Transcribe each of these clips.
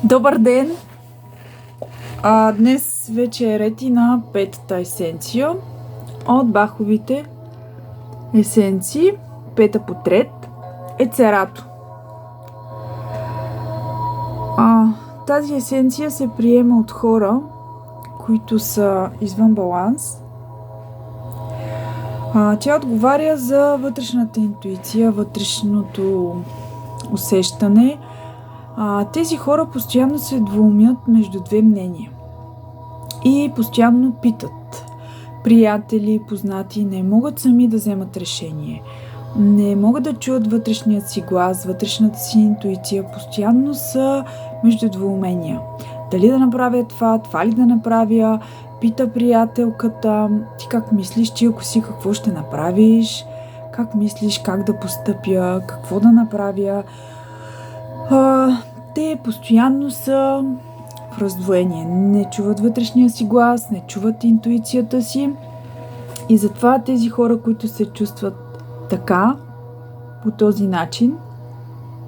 Добър ден! Днес вече е ред и на петата есенция от Баховите есенции. Пета подред е Церато. Тази есенция се приема от хора, които са извън баланс. Тя отговаря за вътрешната интуиция, вътрешното усещане. Тези хора постоянно се двоумят между две мнения и постоянно питат. Приятели, познати не могат сами да вземат решение. Не могат да чуят вътрешният си глас, вътрешната си интуиция. Постоянно са между двоумения. Дали да направя това ли да направя? Пита приятелката: ти как мислиш, ти ако си какво ще направиш? Как мислиш как да постъпя? Какво да направя? Те постоянно са в раздвоение. Не чуват вътрешния си глас, не чуват интуицията си. И затова тези хора, които се чувстват така, по този начин,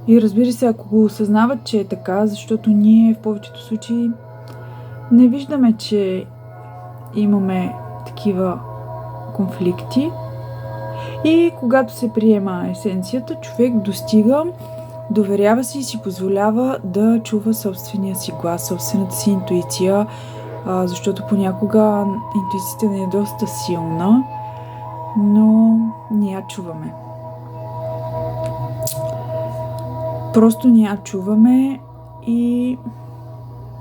и разбира се, ако го осъзнават, че е така, защото ние в повечето случаи не виждаме, че имаме такива конфликти. И когато се приема есенцията, човек достига, доверява си и си позволява да чува собствения си глас, собствената си интуиция, защото понякога интуицията ни е доста силна, но не я чуваме. Просто не я чуваме и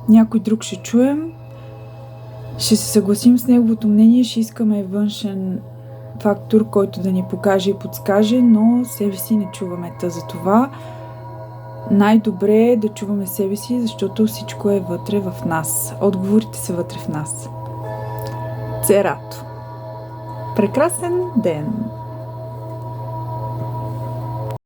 някой друг ще чуем, ще се съгласим с неговото мнение, ще искаме външен фактор, който да ни покаже и подскаже, но себе си не чуваме. Затова най-добре е да чуваме себе си, защото всичко е вътре в нас. Отговорите са вътре в нас. Церато. Прекрасен ден!